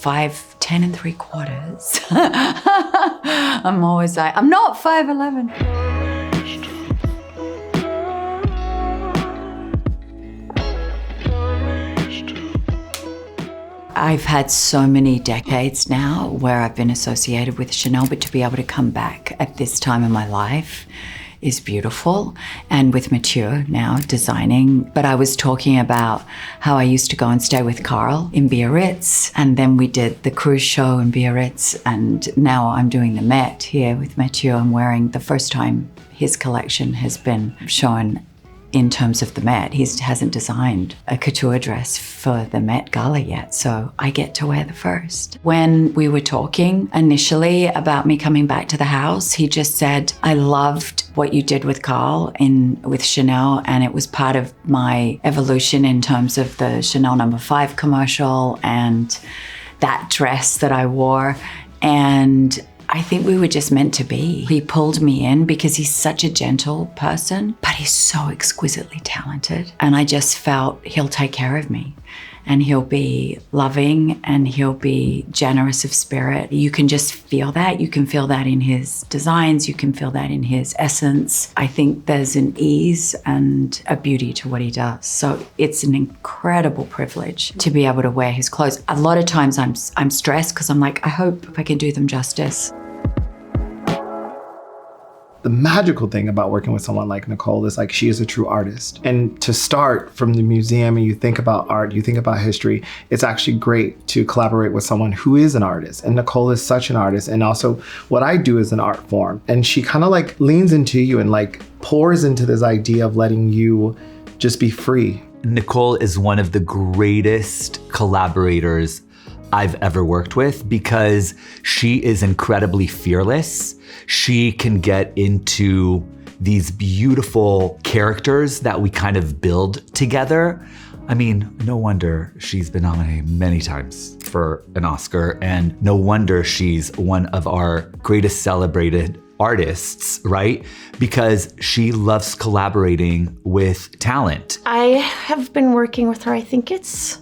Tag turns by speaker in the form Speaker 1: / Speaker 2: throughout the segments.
Speaker 1: 5'10" and 3/4. I'm always like, I'm not 5'11". I've had so many decades now where I've been associated with Chanel, but to be able to come back at this time in my life is beautiful. And with Matthieu now designing. But I was talking about how I used to go and stay with Carl in Biarritz, and then we did the cruise show in Biarritz, and now I'm doing the Met here with Matthieu. I'm wearing, the first time his collection has been shown in terms of the Met. He hasn't designed a couture dress for the Met Gala yet, so I get to wear the first. When we were talking initially about me coming back to the house, he just said, I loved what you did with Carl with Chanel, and it was part of my evolution in terms of the Chanel No. 5 commercial and that dress that I wore. And I think we were just meant to be. He pulled me in because he's such a gentle person, but he's so exquisitely talented. And I just felt he'll take care of me, and he'll be loving, and he'll be generous of spirit. You can just feel that. You can feel that in his designs. You can feel that in his essence. I think there's an ease and a beauty to what he does. So it's an incredible privilege to be able to wear his clothes. A lot of times I'm stressed because I'm like, I hope I can do them justice.
Speaker 2: The magical thing about working with someone like Nicole is like, she is a true artist. And to start from the museum and you think about art, you think about history, it's actually great to collaborate with someone who is an artist. And Nicole is such an artist. And also what I do is an art form. And she kind of like leans into you and like pours into this idea of letting you just be free.
Speaker 3: Nicole is one of the greatest collaborators I've ever worked with because she is incredibly fearless. She can get into these beautiful characters that we kind of build together. I mean, no wonder she's been nominated many times for an Oscar, and no wonder she's one of our greatest celebrated artists, right? Because she loves collaborating with talent.
Speaker 4: I have been working with her, I think it's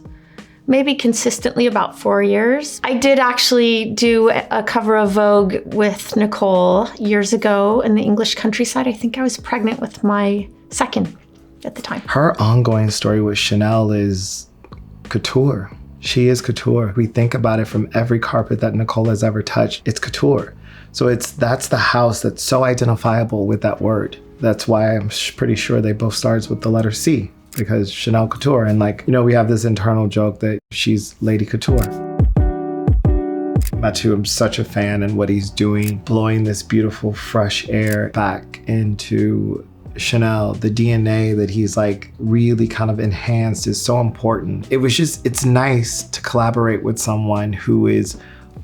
Speaker 4: maybe consistently about 4 years. I did actually do a cover of Vogue with Nicole years ago in the English countryside. I think I was pregnant with my second at the time. Her
Speaker 2: ongoing story with Chanel is couture. She is couture. We think about it from every carpet that Nicole has ever touched. It's couture. So that's the house that's so identifiable with that word. That's why I'm pretty sure they both starts with the letter C, because Chanel Couture. And like, you know, we have this internal joke that she's Lady Couture. Matthieu, I'm such a fan and what he's doing, blowing this beautiful fresh air back into Chanel. The DNA that he's like really kind of enhanced is so important. It's nice to collaborate with someone who is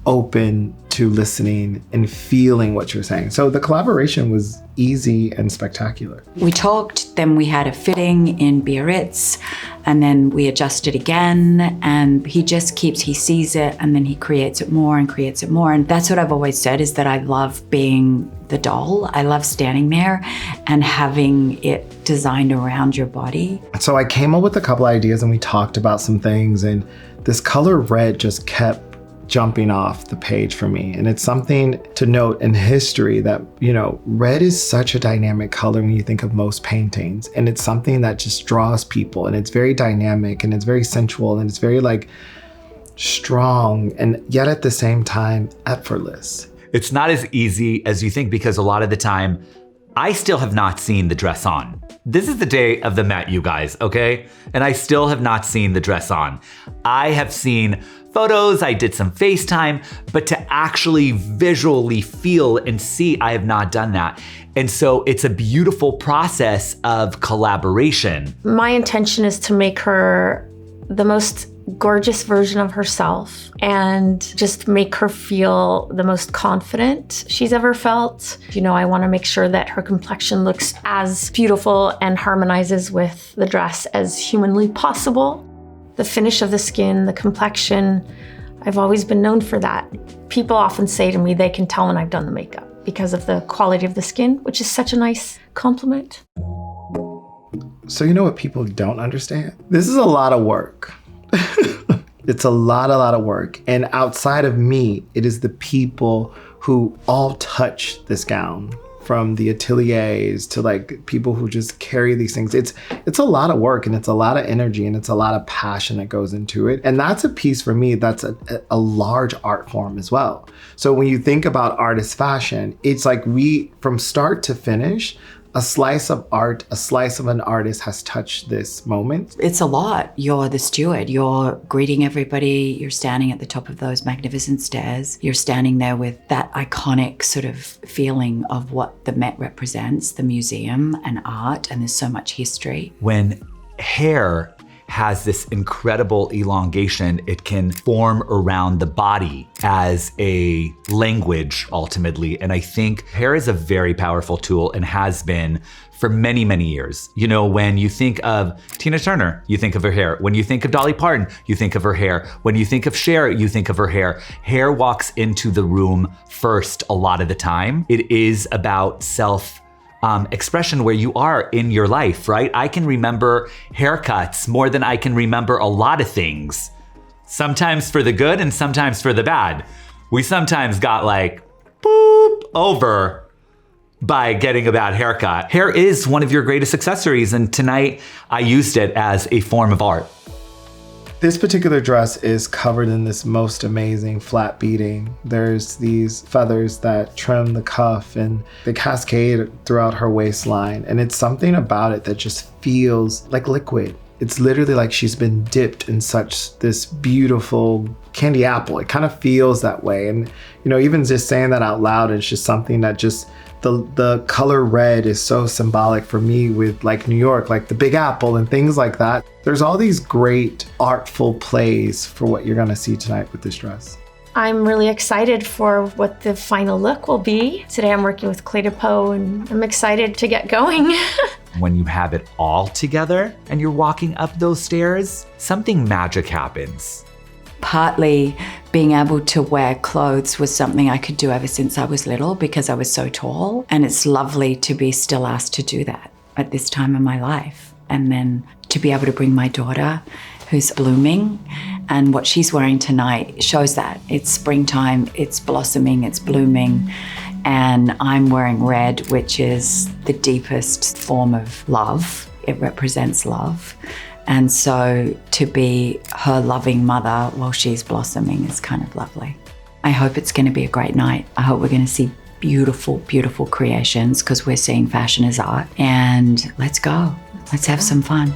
Speaker 2: open to listening and feeling what you're saying. So the collaboration was easy and spectacular.
Speaker 1: We talked, then we had a fitting in Biarritz, and then we adjusted again, and he sees it, and then he creates it more and creates it more. And that's what I've always said, is that I love being the doll. I love standing there and having it designed around your body.
Speaker 2: So I came up with a couple ideas and we talked about some things, and this color red just kept jumping off the page for me. And it's something to note in history that, you know, red is such a dynamic color when you think of most paintings. And it's something that just draws people, and it's very dynamic, and it's very sensual, and it's very like strong, and yet at the same time, effortless.
Speaker 3: It's not as easy as you think, because a lot of the time, I still have not seen the dress on. This is the day of the Met, you guys, okay? And I still have not seen the dress on. I have seen photos, I did some FaceTime, but to actually visually feel and see, I have not done that. And so it's a beautiful process of collaboration.
Speaker 4: My intention is to make her the most gorgeous version of herself and just make her feel the most confident she's ever felt. You know, I want to make sure that her complexion looks as beautiful and harmonizes with the dress as humanly possible. The finish of the skin, the complexion, I've always been known for that. People often say to me they can tell when I've done the makeup because of the quality of the skin, which is such a nice compliment.
Speaker 2: So you know what people don't understand? This is a lot of work. It's a lot of work. And outside of me, it is the people who all touch this gown, from the ateliers to like people who just carry these things. It's a lot of work, and it's a lot of energy, and it's a lot of passion that goes into it. And that's a piece for me that's a large art form as well. So when you think about artist fashion, it's like we, from start to finish, a slice of art, a slice of an artist has touched this moment.
Speaker 1: It's a lot. You're the steward. You're greeting everybody. You're standing at the top of those magnificent stairs. You're standing there with that iconic sort of feeling of what the Met represents, the museum and art, and there's so much history.
Speaker 3: When hair has this incredible elongation, it can form around the body as a language ultimately. And I think hair is a very powerful tool and has been for many, many years. You know, when you think of Tina Turner, you think of her hair. When you think of Dolly Parton, you think of her hair. When you think of Cher, you think of her hair. Hair walks into the room first a lot of the time. It is about expression where you are in your life, right? I can remember haircuts more than I can remember a lot of things. Sometimes for the good and sometimes for the bad. We sometimes got like, boop, over by getting a bad haircut. Hair is one of your greatest accessories, and tonight I used it as a form of art.
Speaker 2: This particular dress is covered in this most amazing flat beading. There's these feathers that trim the cuff and they cascade throughout her waistline. And it's something about it that just feels like liquid. It's literally like she's been dipped in such this beautiful candy apple. It kind of feels that way. And, you know, even just saying that out loud, it's just something that just, the color red is so symbolic for me with like New York, like the Big Apple and things like that. There's all these great artful plays for what you're gonna see tonight with this dress.
Speaker 4: I'm really excited for what the final look will be. Today I'm working with Clé de Peau and I'm excited to get going.
Speaker 3: When you have it all together and you're walking up those stairs, something magic happens.
Speaker 1: Partly being able to wear clothes was something I could do ever since I was little because I was so tall. And it's lovely to be still asked to do that at this time in my life. And then to be able to bring my daughter who's blooming, and what she's wearing tonight shows that. It's springtime, it's blossoming, it's blooming. And I'm wearing red, which is the deepest form of love. It represents love. And so to be her loving mother while she's blossoming is kind of lovely. I hope it's going to be a great night. I hope we're going to see beautiful, beautiful creations because we're seeing fashion as art. And let's go. Let's have some fun.